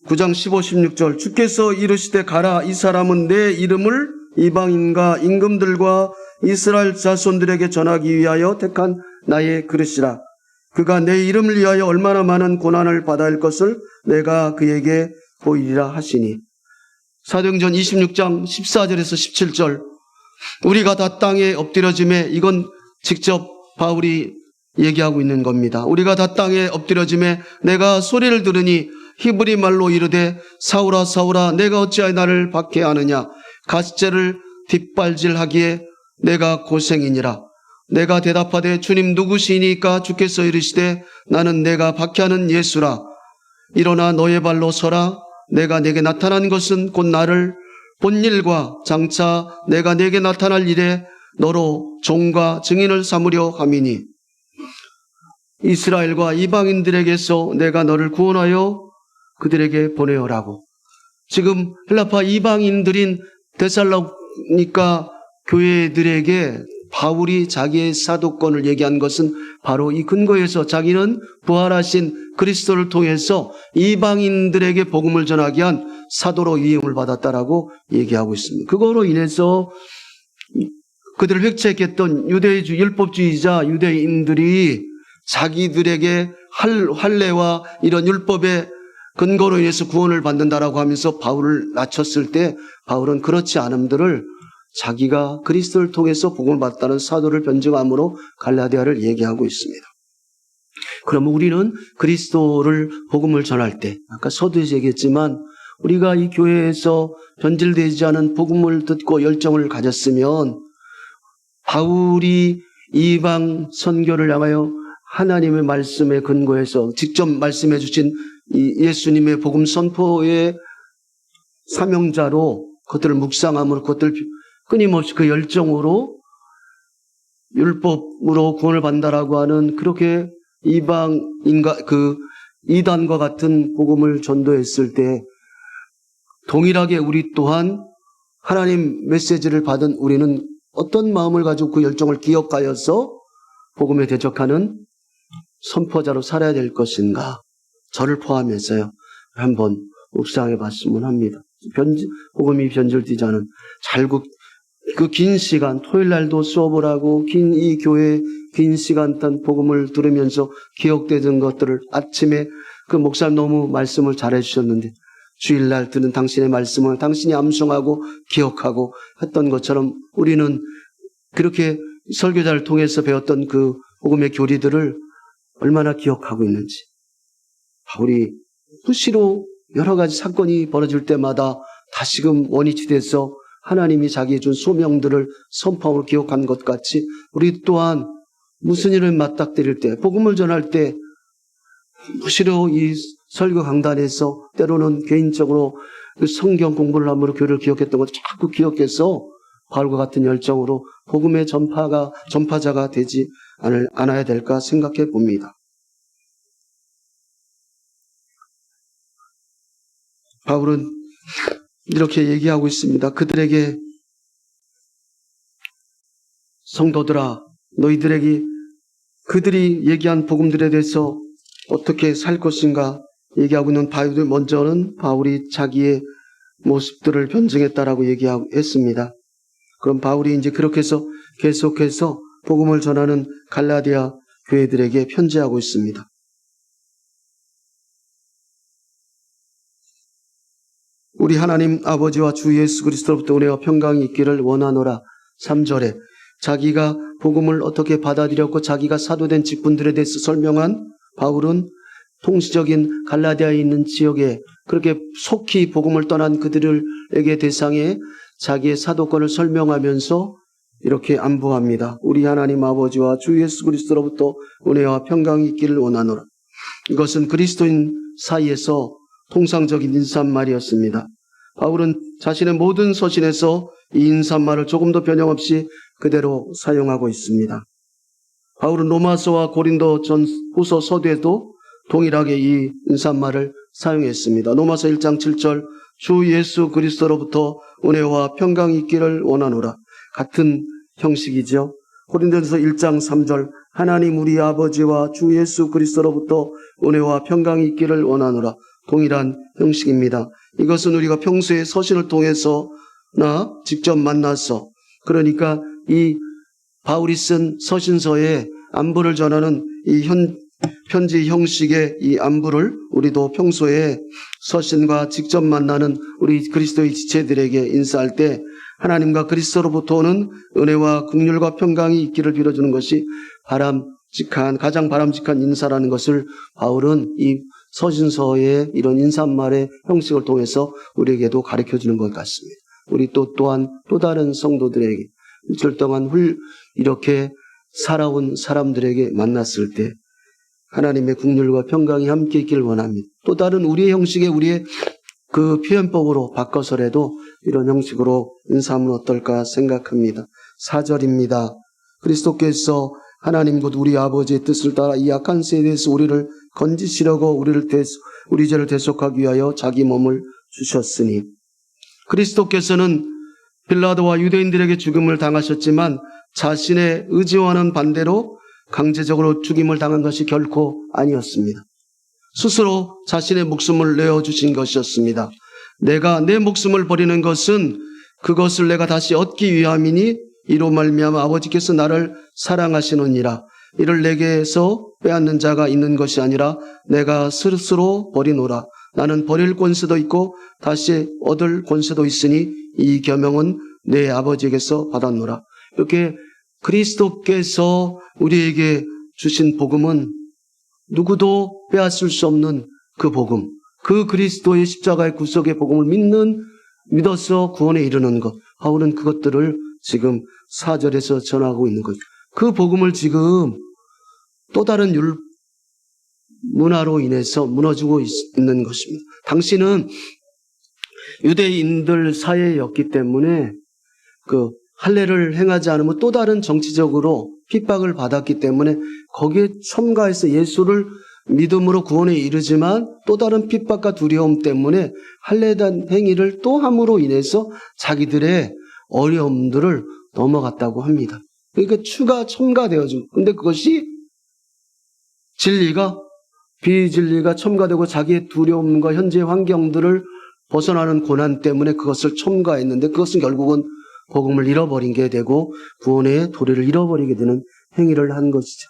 9장 15, 16절 주께서 이르시되 가라 이 사람은 내 이름을 이방인과 임금들과 이스라엘 자손들에게 전하기 위하여 택한 나의 그릇이라. 그가 내 이름을 위하여 얼마나 많은 고난을 받아야 할 것을 내가 그에게 보이리라 하시니. 사도행전 26장 14절에서 17절 우리가 다 땅에 엎드려짐에 이건 직접 바울이 얘기하고 있는 겁니다. 우리가 다 땅에 엎드려짐에 내가 소리를 들으니 히브리 말로 이르되 사울아 사울아 내가 어찌하여 나를 박해하느냐 가시제를 뒷발질하기에 내가 고생이니라. 내가 대답하되 주님 누구시니까? 주께서 이르시되 나는 내가 박해하는 예수라. 일어나 너의 발로 서라. 내가 내게 나타난 것은 곧 나를 본 일과 장차 내가 내게 나타날 일에 너로 종과 증인을 삼으려 함이니 이스라엘과 이방인들에게서 내가 너를 구원하여 그들에게 보내어라고. 지금 헬라파 이방인들인 데살로니가 교회들에게 바울이 자기의 사도권을 얘기한 것은 바로 이 근거에서 자기는 부활하신 그리스도를 통해서 이방인들에게 복음을 전하게 한 사도로 위임을 받았다라고 얘기하고 있습니다. 그거로 인해서 그들을 획책했던 율법주의자 유대인들이 자기들에게 할례와 이런 율법의 근거로 인해서 구원을 받는다라고 하면서 바울을 낮췄을 때 바울은 그렇지 않음들을 자기가 그리스도를 통해서 복음을 받았다는 사도를 변증함으로 갈라디아를 얘기하고 있습니다. 그러면 우리는 그리스도를 복음을 전할 때 아까 서두에서 얘기했지만 우리가 이 교회에서 변질되지 않은 복음을 듣고 열정을 가졌으면 바울이 이방 선교를 향하여 하나님의 말씀에 근거해서 직접 말씀해 주신 이 예수님의 복음 선포의 사명자로 그것들을 묵상함으로 그것들을 끊임없이 그 열정으로 율법으로 구원을 받는다라고 하는 그렇게 이방인과 그 이단과 같은 복음을 전도했을 때 동일하게 우리 또한 하나님 메시지를 받은 우리는 어떤 마음을 가지고 그 열정을 기억하여서 복음에 대적하는 선포자로 살아야 될 것인가? 저를 포함해서요. 한번 묵상해 봤으면 합니다. 복음이 변질되지 않은 그 긴 시간, 토요일 날도 수업을 하고 이 교회 긴 시간 동안 복음을 들으면서 기억되던 것들을 아침에 그 목사님 너무 말씀을 잘해 주셨는데 주일날 듣는 당신의 말씀을 당신이 암송하고 기억하고 했던 것처럼 우리는 그렇게 설교자를 통해서 배웠던 그 복음의 교리들을 얼마나 기억하고 있는지. 바울이 수시로 여러 가지 사건이 벌어질 때마다 다시금 원위치 돼서 하나님이 자기에 준 소명들을 선포하고 기억한 것 같이 우리 또한 무슨 일을 맞닥뜨릴 때 복음을 전할 때 무시로 이 설교 강단에서 때로는 개인적으로 성경 공부를 함으로 교회를 기억했던 것을 자꾸 기억해서 바울과 같은 열정으로 복음의 전파자가 되지 않아야 될까 생각해 봅니다. 바울은 이렇게 얘기하고 있습니다. 그들에게 성도들아 너희들에게 그들이 얘기한 복음들에 대해서 어떻게 살 것인가 얘기하고 있는 바울이 먼저는 바울이 자기의 모습들을 변증했다라고 얘기했습니다. 그럼 바울이 이제 그렇게 해서 계속해서 복음을 전하는 갈라디아 교회들에게 편지하고 있습니다. 우리 하나님 아버지와 주 예수 그리스도로부터 은혜와 평강이 있기를 원하노라. 3절에 자기가 복음을 어떻게 받아들였고 자기가 사도된 직분들에 대해서 설명한 바울은 통시적인 갈라디아에 있는 지역에 그렇게 속히 복음을 떠난 그들에게 대상에 자기의 사도권을 설명하면서 이렇게 안부합니다. 우리 하나님 아버지와 주 예수 그리스도로부터 은혜와 평강이 있기를 원하노라. 이것은 그리스도인 사이에서 통상적인 인사말이었습니다. 바울은 자신의 모든 서신에서 이 인사말을 조금 더 변형없이 그대로 사용하고 있습니다. 바울은 로마서와 고린도 후서 서두에도 동일하게 이 인사말을 사용했습니다. 로마서 1장 7절 주 예수 그리스도로부터 은혜와 평강이 있기를 원하노라. 같은 형식이죠. 고린도전서 1장 3절 하나님 우리 아버지와 주 예수 그리스도로부터 은혜와 평강이 있기를 원하노라. 동일한 형식입니다. 이것은 우리가 평소에 서신을 통해서나 직접 만나서 그러니까 이 바울이 쓴 서신서에 안부를 전하는 이 편지 형식의 이 안부를 우리도 평소에 서신과 직접 만나는 우리 그리스도의 지체들에게 인사할 때 하나님과 그리스도로부터 오는 은혜와 긍휼과 평강이 있기를 빌어주는 것이 가장 바람직한 인사라는 것을 바울은 이 서신서의 이런 인사말의 형식을 통해서 우리에게도 가르쳐주는 것 같습니다. 우리 또한 또 다른 성도들에게 일주일 동안 이렇게 살아온 사람들에게 만났을 때 하나님의 긍휼과 평강이 함께 있기를 원합니다. 또 다른 우리의 형식의 우리의 그 표현법으로 바꿔서라도 이런 형식으로 인사하면 어떨까 생각합니다. 4절입니다. 그리스도께서 하나님 곧 우리 아버지의 뜻을 따라 이 악한 세대에서 우리를 건지시려고 우리 죄를 대속하기 위하여 자기 몸을 주셨으니 그리스도께서는 빌라도와 유대인들에게 죽임을 당하셨지만 자신의 의지와는 반대로 강제적으로 죽임을 당한 것이 결코 아니었습니다. 스스로 자신의 목숨을 내어주신 것이었습니다. 내가 내 목숨을 버리는 것은 그것을 내가 다시 얻기 위함이니 이로 말미암아 아버지께서 나를 사랑하시느니라. 이를 내게서 빼앗는 자가 있는 것이 아니라 내가 스스로 버리노라. 나는 버릴 권세도 있고 다시 얻을 권세도 있으니 이 계명은 내 아버지에게서 받았노라. 이렇게 그리스도께서 우리에게 주신 복음은 누구도 빼앗을 수 없는 그 복음, 그 그리스도의 십자가의 구속의 복음을 믿어서 구원에 이르는 것. 바울은 그것들을 지금 4절에서 전하고 있는 것. 그 복음을 지금 또 다른 문화로 인해서 무너지고 있는 것입니다. 당시는 유대인들 사이였기 때문에 그 할례를 행하지 않으면 또 다른 정치적으로 핍박을 받았기 때문에 거기에 첨가해서 예수를 믿음으로 구원에 이르지만 또 다른 핍박과 두려움 때문에 할례단 행위를 또 함으로 인해서 자기들의 어려움들을 넘어갔다고 합니다. 그러니까 첨가되어지고, 근데 그것이 진리가 비진리가 첨가되고 자기의 두려움과 현재 환경들을 벗어나는 고난 때문에 그것을 첨가했는데 그것은 결국은 복음을 잃어버린 게 되고 구원의 도리를 잃어버리게 되는 행위를 한 것이죠.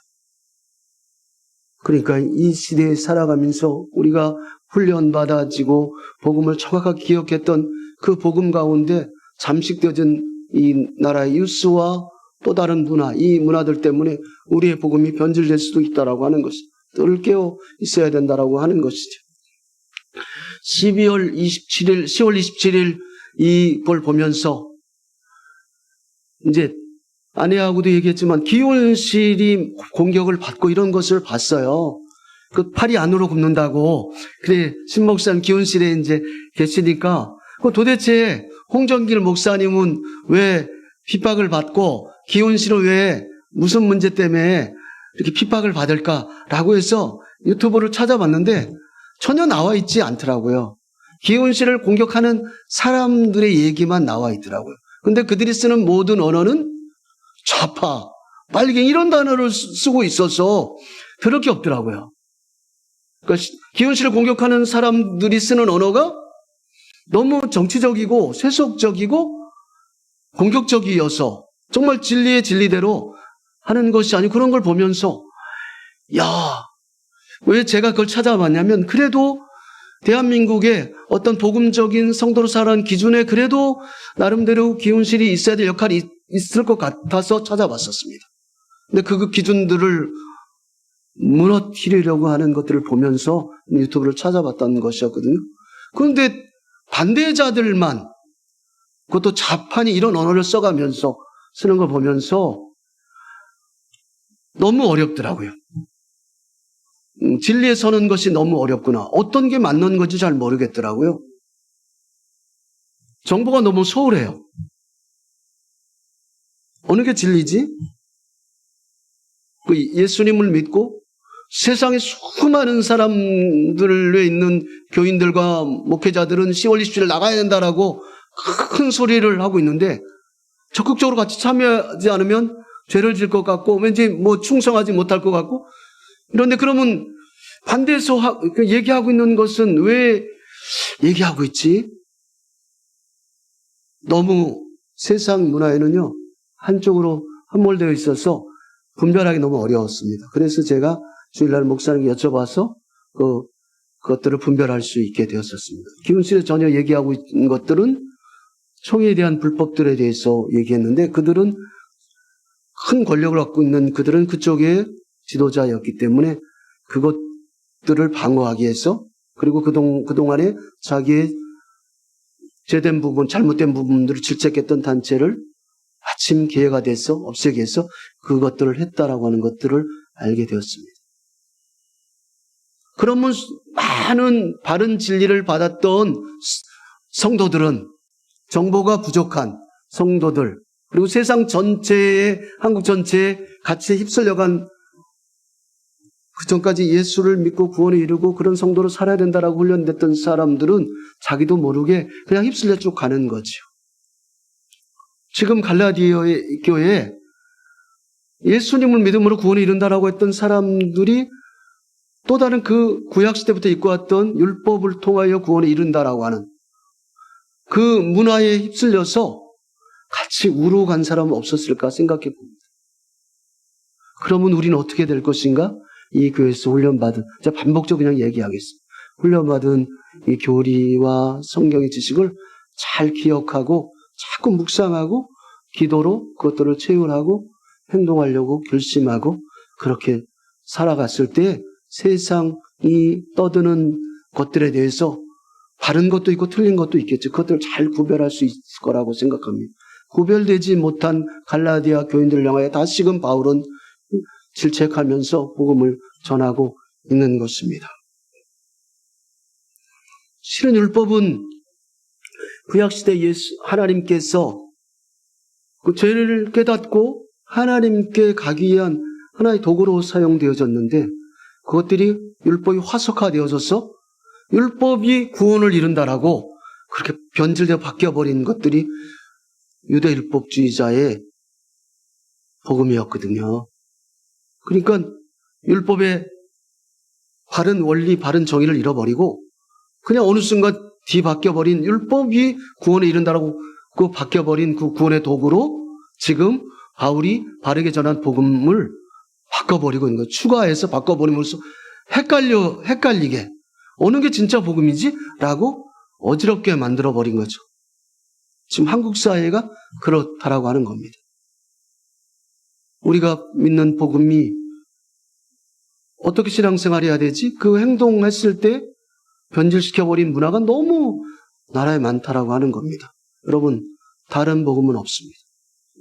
그러니까 이 시대에 살아가면서 우리가 훈련받아지고 복음을 정확하게 기억했던 그 복음 가운데 잠식되어진 이 나라의 유스와 또 다른 문화, 이 문화들 때문에 우리의 복음이 변질될 수도 있다라고 하는 것이 늘 깨어 있어야 된다라고 하는 것이죠. 10월 27일 이걸 보면서 이제 아내하고도 얘기했지만 기온실이 공격을 받고 이런 것을 봤어요. 그 팔이 안으로 굽는다고. 그래 신목사님 기온실에 이제 계시니까 도대체 홍정길 목사님은 왜 핍박을 받고 기온실은 왜 무슨 문제 때문에 이렇게 핍박을 받을까라고 해서 유튜브를 찾아봤는데 전혀 나와 있지 않더라고요. 기온실을 공격하는 사람들의 얘기만 나와 있더라고요. 근데 그들이 쓰는 모든 언어는 좌파, 빨갱이 이런 단어를 쓰고 있어서 들을 게 없더라고요. 그러니까 기온실을 공격하는 사람들이 쓰는 언어가 너무 정치적이고 세속적이고 공격적이어서 정말 진리의 진리대로 하는 것이 아니고 그런 걸 보면서 왜 제가 그걸 찾아봤냐면 그래도 대한민국의 어떤 복음적인 성도로 살아가는 기준에 그래도 나름대로 기온실이 있어야 될 역할이 있을 것 같아서 찾아봤었습니다. 근데 그 기준들을 무너뜨리려고 하는 것들을 보면서 유튜브를 찾아봤다는 것이었거든요. 그런데 반대자들만 그것도 자판이 이런 언어를 써가면서 쓰는 걸 보면서 너무 어렵더라고요. 진리에 서는 것이 너무 어렵구나. 어떤 게 맞는 건지 잘 모르겠더라고요. 정보가 너무 소홀해요. 어느 게 진리지? 예수님을 믿고 세상에 수많은 사람들에 있는 교인들과 목회자들은 10월 27일 나가야 된다라고 큰 소리를 하고 있는데 적극적으로 같이 참여하지 않으면 죄를 질 것 같고 왠지 충성하지 못할 것 같고 그런데 그러면 반대해서 얘기하고 있는 것은 왜 얘기하고 있지? 너무 세상 문화에는요 한쪽으로 함몰되어 있어서 분별하기 너무 어려웠습니다. 그래서 제가 주일날 목사님께 여쭤봐서 그것들을 분별할 수 있게 되었었습니다. 기운실에 전혀 얘기하고 있는 것들은 총회에 대한 불법들에 대해서 얘기했는데 그들은 큰 권력을 갖고 있는 그들은 그쪽의 지도자였기 때문에 그것들을 방어하기 위해서 그리고 그동안에 자기의 제된 부분, 잘못된 부분들을 질책했던 단체를 마침 기회가 돼서 없애기 위해서 그것들을 했다라고 하는 것들을 알게 되었습니다. 그러면 많은 바른 진리를 받았던 성도들은 정보가 부족한 성도들 그리고 세상 전체에 한국 전체에 같이 휩쓸려간 그전까지 예수를 믿고 구원에 이르고 그런 성도로 살아야 된다라고 훈련됐던 사람들은 자기도 모르게 그냥 휩쓸려 쭉 가는 거죠. 지금 갈라디아의 교회에 예수님을 믿음으로 구원에 이른다라고 했던 사람들이 또 다른 그 구약시대부터 입고 왔던 율법을 통하여 구원에 이른다라고 하는 그 문화에 휩쓸려서 같이 우로 간 사람은 없었을까 생각해 봅니다. 그러면 우리는 어떻게 될 것인가? 이 교회에서 훈련받은, 제가 반복적으로 그냥 얘기하겠습니다. 훈련받은 이 교리와 성경의 지식을 잘 기억하고 자꾸 묵상하고 기도로 그것들을 체휼하고 행동하려고 결심하고 그렇게 살아갔을 때 세상이 떠드는 것들에 대해서 바른 것도 있고 틀린 것도 있겠죠. 그것들을 잘 구별할 수 있을 거라고 생각합니다. 구별되지 못한 갈라디아 교인들을 향하여 다시금 바울은 질책하면서 복음을 전하고 있는 것입니다. 실은 율법은 구약시대 하나님께서 그 죄를 깨닫고 하나님께 가기 위한 하나의 도구로 사용되어졌는데 그것들이 율법이 화석화되어져서 율법이 구원을 이룬다라고 그렇게 변질되어 바뀌어버린 것들이 유대율법주의자의 복음이었거든요. 그러니까 율법의 바른 원리, 바른 정의를 잃어버리고 그냥 어느 순간 뒤바뀌어버린 율법이 구원에 이른다라고 그 바뀌어버린 그 구원의 도구로 지금 바울이 바르게 전한 복음을 바꿔버리고 있는 거예요. 추가해서 바꿔버리면서 헷갈리게 어느 게 진짜 복음이지? 라고 어지럽게 만들어버린 거죠. 지금 한국 사회가 그렇다라고 하는 겁니다. 우리가 믿는 복음이 어떻게 신앙생활 해야 되지? 그 행동했을 때 변질시켜버린 문화가 너무 나라에 많다라고 하는 겁니다. 여러분, 다른 복음은 없습니다.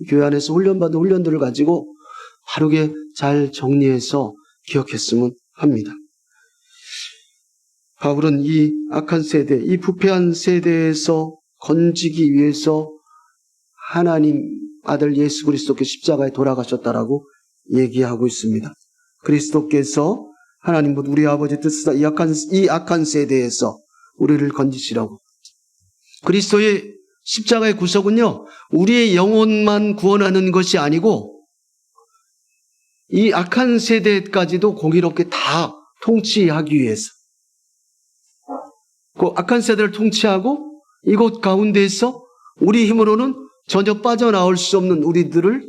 교회 안에서 훈련받은 훈련들을 가지고 바르게 잘 정리해서 기억했으면 합니다. 바울은 이 악한 세대, 이 부패한 세대에서 건지기 위해서 하나님 아들 예수 그리스도께 십자가에 돌아가셨다라고 얘기하고 있습니다. 그리스도께서 하나님 우리 아버지 뜻으로 이 악한 세대에서 우리를 건지시라고. 그리스도의 십자가의 구속은요, 우리의 영혼만 구원하는 것이 아니고 이 악한 세대까지도 공의롭게 다 통치하기 위해서 그 악한 세대를 통치하고 이곳 가운데에서 우리 힘으로는 전혀 빠져나올 수 없는 우리들을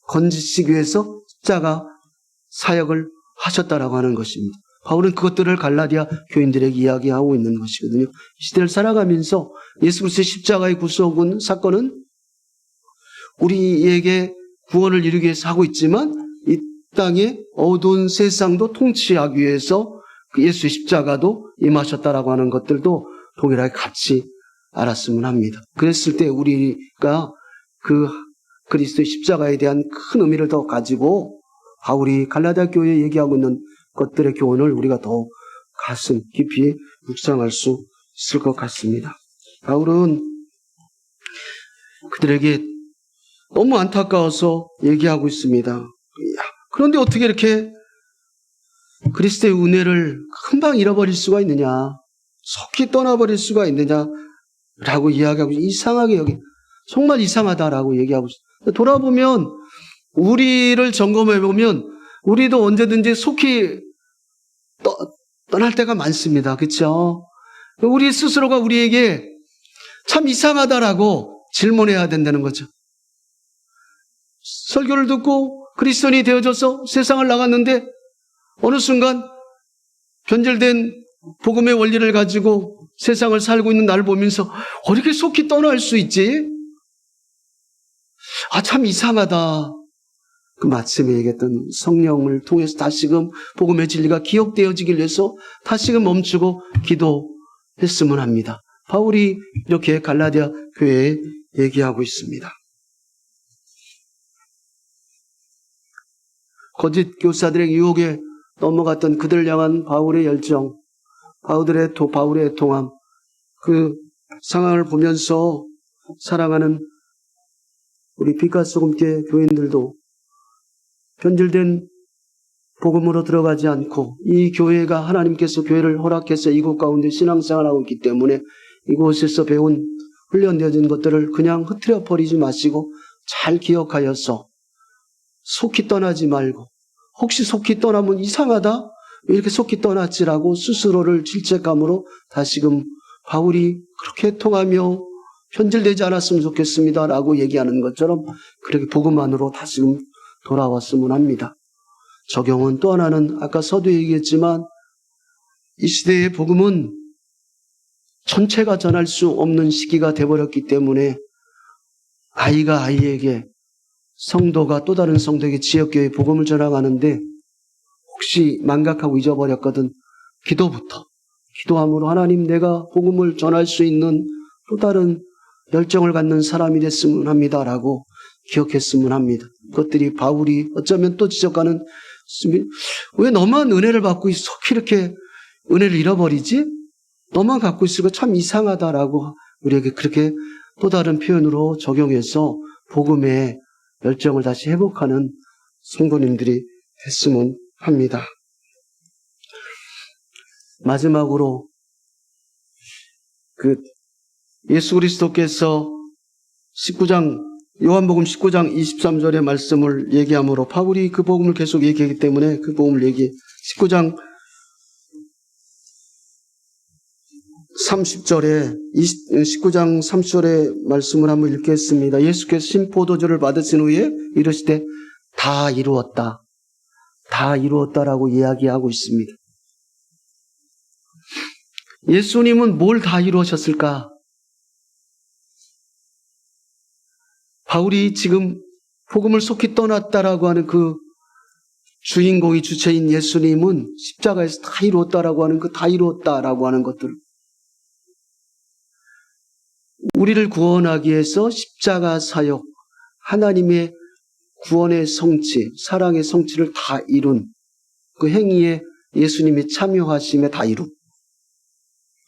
건지시기 위해서 십자가 사역을 하셨다라고 하는 것입니다. 바울은 그것들을 갈라디아 교인들에게 이야기하고 있는 것이거든요. 이 시대를 살아가면서 예수 그리스도의 십자가의 구속은 사건은 우리에게 구원을 이루기 위해서 하고 있지만 이 땅의 어두운 세상도 통치하기 위해서 그 예수의 십자가도 임하셨다라고 하는 것들도 동일하게 같이 알았으면 합니다. 그랬을 때 우리가 그 그리스도의 십자가에 대한 큰 의미를 더 가지고 바울이 갈라디아 교회에 얘기하고 있는 것들의 교훈을 우리가 더 가슴 깊이 묵상할 수 있을 것 같습니다. 바울은 그들에게 너무 안타까워서 얘기하고 있습니다. 그런데 어떻게 이렇게 그리스도의 은혜를 금방 잃어버릴 수가 있느냐, 속히 떠나버릴 수가 있느냐라고 이야기하고 이상하게 여기 정말 이상하다라고 얘기하고 있습니다. 돌아보면 우리를 점검해 보면 우리도 언제든지 속히 떠날 때가 많습니다. 그렇죠? 우리 스스로가 우리에게 참 이상하다라고 질문해야 된다는 거죠. 설교를 듣고 그리스도인이 되어져서 세상을 나갔는데 어느 순간 변질된 복음의 원리를 가지고 세상을 살고 있는 나를 보면서 어떻게 속히 떠날 수 있지? 참 이상하다. 그 마침에 얘기했던 성령을 통해서 다시금 복음의 진리가 기억되어지길 위해서 다시금 멈추고 기도했으면 합니다. 바울이 이렇게 갈라디아 교회에 얘기하고 있습니다. 거짓 교사들의 유혹에 넘어갔던 그들을 향한 바울의 열정, 바울의 애통함, 그 상황을 보면서 사랑하는 우리 빛과 소금교회 교인들도 변질된 복음으로 들어가지 않고 이 교회가 하나님께서 교회를 허락해서 이곳 가운데 신앙생활하고 있기 때문에 이곳에서 배운 훈련되어진 것들을 그냥 흐트려 버리지 마시고 잘 기억하여서 속히 떠나지 말고, 혹시 속히 떠나면 이상하다? 왜 이렇게 속히 떠났지라고 스스로를 질책감으로 다시금 바울이 그렇게 통하며 편질되지 않았으면 좋겠습니다라고 얘기하는 것처럼 그렇게 복음 안으로 다시금 돌아왔으면 합니다. 적용은 또 하나는 아까 서두에 얘기했지만 이 시대의 복음은 전체가 전할 수 없는 시기가 되어버렸기 때문에 아이가 아이에게, 성도가 또 다른 성도에게 지역교회 복음을 전하가는데 혹시 망각하고 잊어버렸거든. 기도함으로 하나님, 내가 복음을 전할 수 있는 또 다른 열정을 갖는 사람이 됐으면 합니다라고 기억했으면 합니다. 그것들이 바울이 어쩌면 또 지적하는, 왜 너만 은혜를 받고 있어? 이렇게 은혜를 잃어버리지? 너만 갖고 있으니까 참 이상하다라고 우리에게 그렇게 또 다른 표현으로 적용해서 복음의 열정을 다시 회복하는 성도님들이 됐으면 합니다. 마지막으로 예수 그리스도께서 요한복음 19장 23절의 말씀을 얘기함으로 바울이 그 복음을 계속 얘기하기 때문에 그 복음을 19장 30절의 말씀을 한번 읽겠습니다. 예수께서 신포도주를 받으신 후에 이르시되 다 이루었다. 다 이루었다라고 이야기하고 있습니다. 예수님은 뭘 다 이루셨을까? 바울이 지금 복음을 속히 떠났다라고 하는 그 주인공이 주체인 예수님은 십자가에서 다 이루었다라고 하는 그 다 이루었다라고 하는 것들, 우리를 구원하기 위해서 십자가 사역, 하나님의 구원의 성취, 사랑의 성취를 다 이룬 그 행위에 예수님이 참여하심에 다 이룬,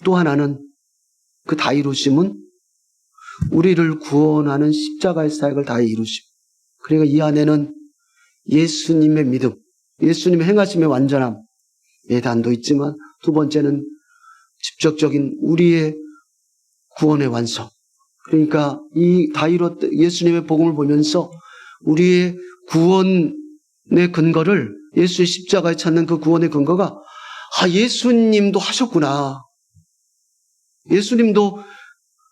또 하나는 그 다 이루심은 우리를 구원하는 십자가의 사역을 다 이루심. 그러니까 이 안에는 예수님의 믿음, 예수님의 행하심의 완전함, 예단도 있지만 두 번째는 직접적인 우리의 구원의 완성. 그러니까 이 다 이뤘다, 예수님의 복음을 보면서 우리의 구원의 근거를, 예수의 십자가에 찾는 그 구원의 근거가 예수님도 하셨구나. 예수님도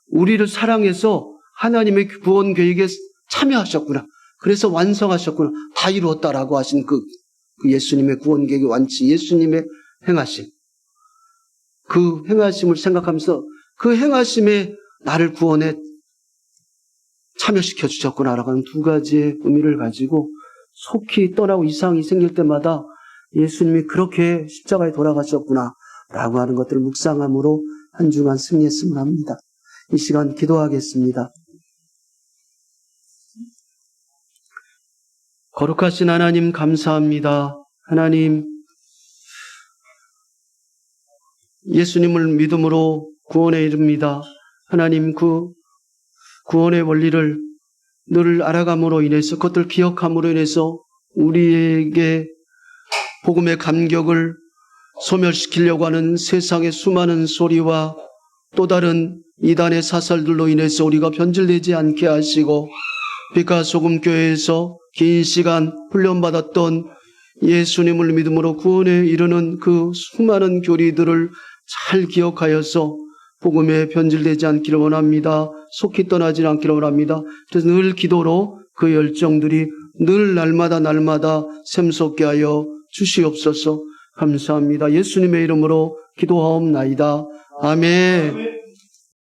우리를 사랑해서 하나님의 구원 계획에 참여하셨구나. 그래서 완성하셨구나. 다 이루었다라고 하신 그 예수님의 구원 계획의 완치, 예수님의 행하심. 그 행하심을 생각하면서 그 행하심에 나를 구원에 참여시켜 주셨구나라고 하는 두 가지의 의미를 가지고 속히 떠나고 이상이 생길 때마다 예수님이 그렇게 십자가에 돌아가셨구나라고 하는 것들을 묵상함으로 한 주간 승리했으면 합니다. 이 시간 기도하겠습니다. 거룩하신 하나님 감사합니다. 하나님, 예수님을 믿음으로 구원에 이릅니다. 하나님, 그 구원의 원리를 늘 알아감으로 인해서, 그것들 기억함으로 인해서 우리에게 복음의 감격을 소멸시키려고 하는 세상의 수많은 소리와 또 다른 이단의 사설들로 인해서 우리가 변질되지 않게 하시고, 빛과 소금 교회에서 긴 시간 훈련받았던 예수님을 믿음으로 구원에 이르는 그 수많은 교리들을 잘 기억하여서 복음에 변질되지 않기를 원합니다. 속히 떠나지 않기를 원합니다. 그래서 늘 기도로 그 열정들이 늘 날마다 샘솟게 하여 주시옵소서. 감사합니다. 예수님의 이름으로 기도하옵나이다. 아멘.